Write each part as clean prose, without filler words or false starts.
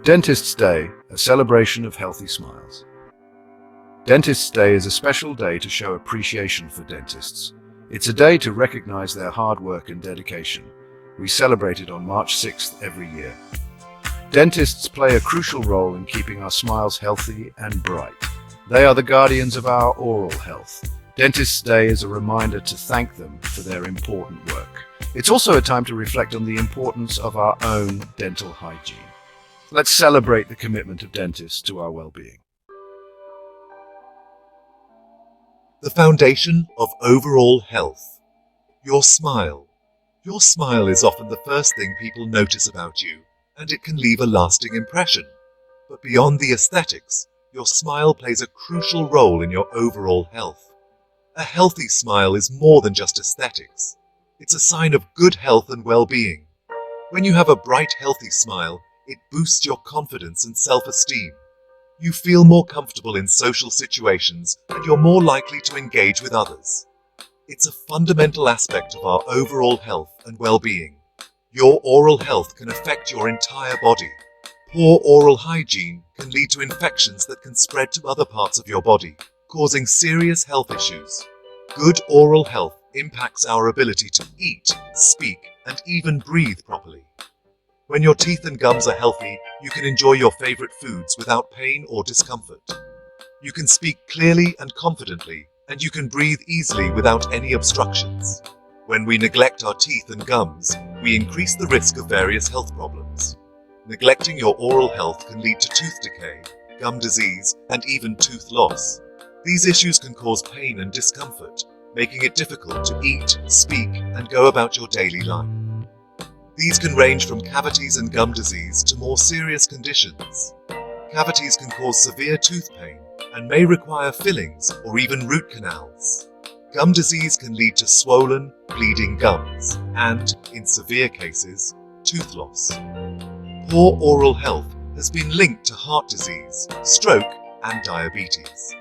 Dentist's Day, a celebration of healthy smiles. Dentist's Day is a special day to show appreciation for dentists. It's a day to recognize their hard work and dedication. We celebrate it on March 6th every year. Dentists play a crucial role in keeping our smiles healthy and bright. They are the guardians of our oral health. Dentist's Day is a reminder to thank them for their important work. It's also a time to reflect on the importance of our own dental hygiene. Let's celebrate the commitment of dentists to our well-being. The foundation of overall health. Your smile. Your smile is often the first thing people notice about you, and it can leave a lasting impression. But beyond the aesthetics, your smile plays a crucial role in your overall health. A healthy smile is more than just aesthetics. It's a sign of good health and well-being. When you have a bright, healthy smile, it boosts your confidence and self-esteem. You feel more comfortable in social situations and you're more likely to engage with others. It's a fundamental aspect of our overall health and well-being. Your oral health can affect your entire body. Poor oral hygiene can lead to infections that can spread to other parts of your body, causing serious health issues. Good oral health impacts our ability to eat, speak, and even breathe properly. When your teeth and gums are healthy, you can enjoy your favorite foods without pain or discomfort. You can speak clearly and confidently, and you can breathe easily without any obstructions. When we neglect our teeth and gums, we increase the risk of various health problems. Neglecting your oral health can lead to tooth decay, gum disease, and even tooth loss. These issues can cause pain and discomfort, making it difficult to eat, speak, and go about your daily life. These can range from cavities and gum disease to more serious conditions. Cavities can cause severe tooth pain and may require fillings or even root canals. Gum disease can lead to swollen, bleeding gums and, in severe cases, tooth loss. Poor oral health has been linked to heart disease, stroke, and diabetes.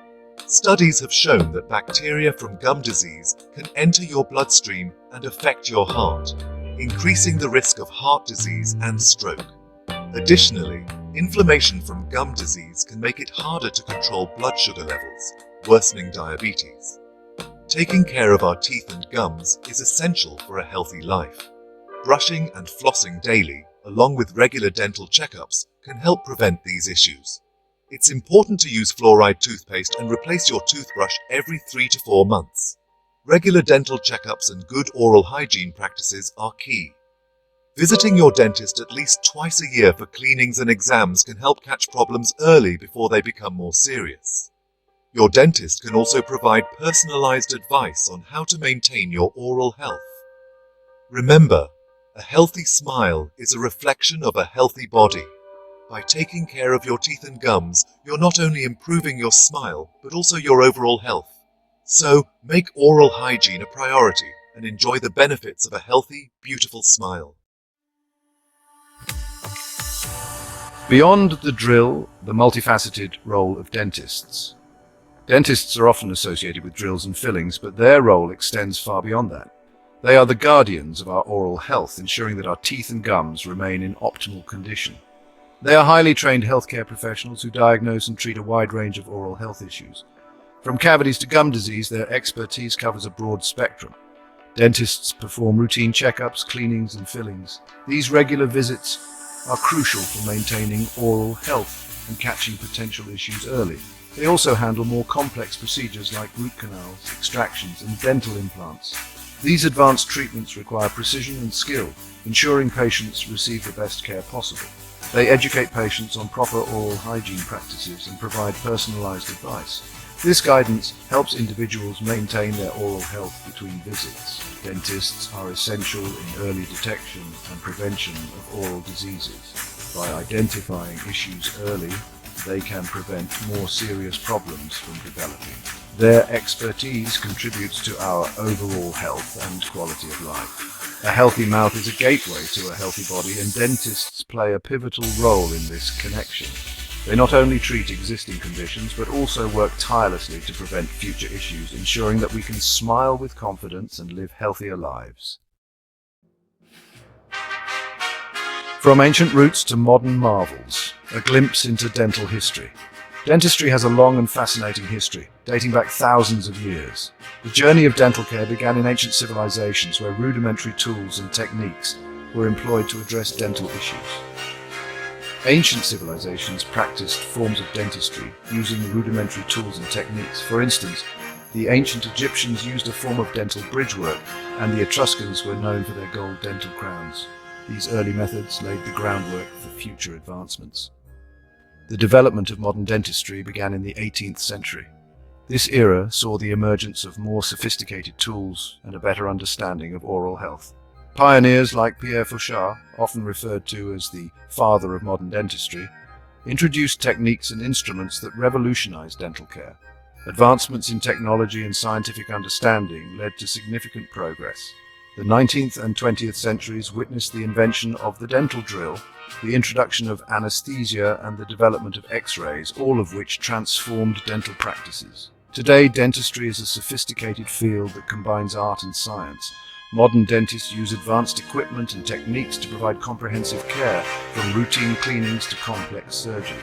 Studies have shown that bacteria from gum disease can enter your bloodstream and affect your heart, increasing the risk of heart disease and stroke. Additionally, inflammation from gum disease can make it harder to control blood sugar levels, worsening diabetes. Taking care of our teeth and gums is essential for a healthy life. Brushing and flossing daily, along with regular dental checkups, can help prevent these issues. It's important to use fluoride toothpaste and replace your toothbrush every 3 to 4 months. Regular dental checkups and good oral hygiene practices are key. Visiting your dentist at least twice a year for cleanings and exams can help catch problems early before they become more serious. Your dentist can also provide personalized advice on how to maintain your oral health. Remember, a healthy smile is a reflection of a healthy body. By taking care of your teeth and gums, you're not only improving your smile, but also your overall health. So, make oral hygiene a priority and enjoy the benefits of a healthy, beautiful smile. Beyond the drill, the multifaceted role of dentists. Dentists are often associated with drills and fillings, but their role extends far beyond that. They are the guardians of our oral health, ensuring that our teeth and gums remain in optimal condition. They are highly trained healthcare professionals who diagnose and treat a wide range of oral health issues. From cavities to gum disease, their expertise covers a broad spectrum. Dentists perform routine checkups, cleanings, and fillings. These regular visits are crucial for maintaining oral health and catching potential issues early. They also handle more complex procedures like root canals, extractions, and dental implants. These advanced treatments require precision and skill, ensuring patients receive the best care possible. They educate patients on proper oral hygiene practices and provide personalized advice. This guidance helps individuals maintain their oral health between visits. Dentists are essential in early detection and prevention of oral diseases. By identifying issues early, they can prevent more serious problems from developing. Their expertise contributes to our overall health and quality of life. A healthy mouth is a gateway to a healthy body, and dentists play a pivotal role in this connection. They not only treat existing conditions, but also work tirelessly to prevent future issues, ensuring that we can smile with confidence and live healthier lives. From ancient roots to modern marvels, a glimpse into dental history. Dentistry has a long and fascinating history, dating back thousands of years. The journey of dental care began in ancient civilizations where rudimentary tools and techniques were employed to address dental issues. Ancient civilizations practiced forms of dentistry using rudimentary tools and techniques. For instance, the ancient Egyptians used a form of dental bridgework, and the Etruscans were known for their gold dental crowns. These early methods laid the groundwork for future advancements. The development of modern dentistry began in the 18th century. This era saw the emergence of more sophisticated tools and a better understanding of oral health. Pioneers like Pierre Fauchard, often referred to as the father of modern dentistry, introduced techniques and instruments that revolutionized dental care. Advancements in technology and scientific understanding led to significant progress. The 19th and 20th centuries witnessed the invention of the dental drill, the introduction of anesthesia, and the development of X-rays, all of which transformed dental practices. Today, dentistry is a sophisticated field that combines art and science. Modern dentists use advanced equipment and techniques to provide comprehensive care, from routine cleanings to complex surgery.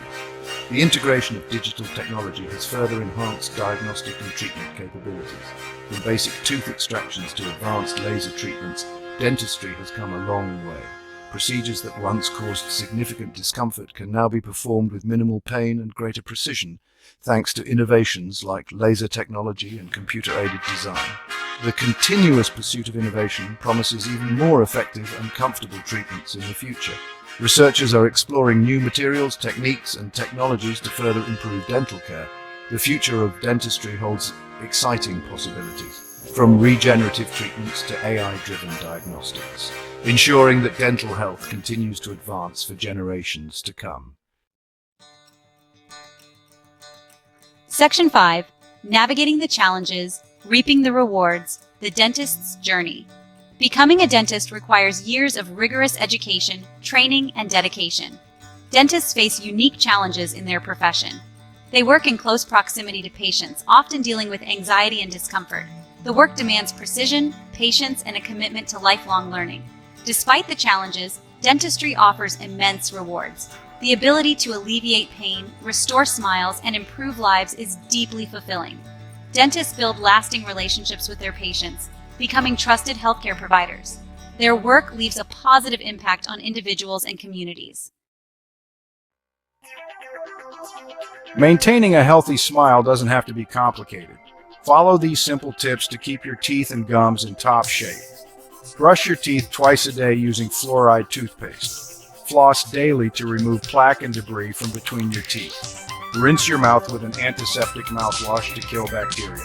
The integration of digital technology has further enhanced diagnostic and treatment capabilities. From basic tooth extractions to advanced laser treatments, dentistry has come a long way. Procedures that once caused significant discomfort can now be performed with minimal pain and greater precision, thanks to innovations like laser technology and computer-aided design. The continuous pursuit of innovation promises even more effective and comfortable treatments in the future. Researchers are exploring new materials, techniques, and technologies to further improve dental care. The future of dentistry holds exciting possibilities, from regenerative treatments to AI-driven diagnostics, ensuring that dental health continues to advance for generations to come. Section 5. Navigating the challenges, reaping the rewards, the dentist's journey. Becoming a dentist requires years of rigorous education, training, and dedication. Dentists face unique challenges in their profession. They work in close proximity to patients, often dealing with anxiety and discomfort. The work demands precision, patience, and a commitment to lifelong learning. Despite the challenges, dentistry offers immense rewards. The ability to alleviate pain, restore smiles, and improve lives is deeply fulfilling. Dentists build lasting relationships with their patients, becoming trusted healthcare providers. Their work leaves a positive impact on individuals and communities. Maintaining a healthy smile doesn't have to be complicated. Follow these simple tips to keep your teeth and gums in top shape. Brush your teeth twice a day using fluoride toothpaste. Floss daily to remove plaque and debris from between your teeth. Rinse your mouth with an antiseptic mouthwash to kill bacteria.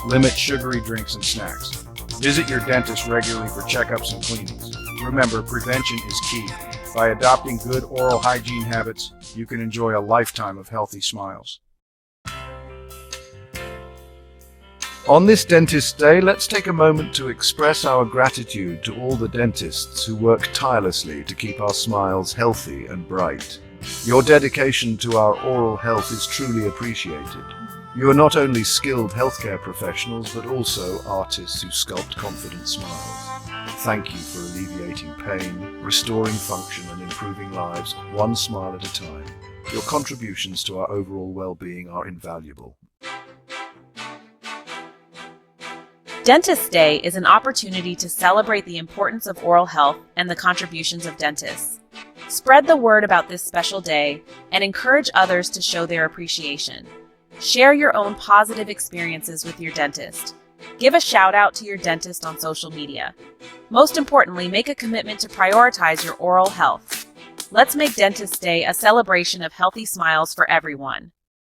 Limit sugary drinks and snacks. Visit your dentist regularly for checkups and cleanings. Remember, prevention is key. By adopting good oral hygiene habits, you can enjoy a lifetime of healthy smiles. On this Dentist Day, let's take a moment to express our gratitude to all the dentists who work tirelessly to keep our smiles healthy and bright. Your dedication to our oral health is truly appreciated. You are not only skilled healthcare professionals, but also artists who sculpt confident smiles. Thank you for alleviating pain, restoring function, and improving lives one smile at a time. Your contributions to our overall well-being are invaluable. Dentist Day is an opportunity to celebrate the importance of oral health and the contributions of dentists. Spread the word about this special day and encourage others to show their appreciation. Share your own positive experiences with your dentist. Give a shout out to your dentist on social media. Most importantly, make a commitment to prioritize your oral health. Let's make Dentist Day a celebration of healthy smiles for everyone.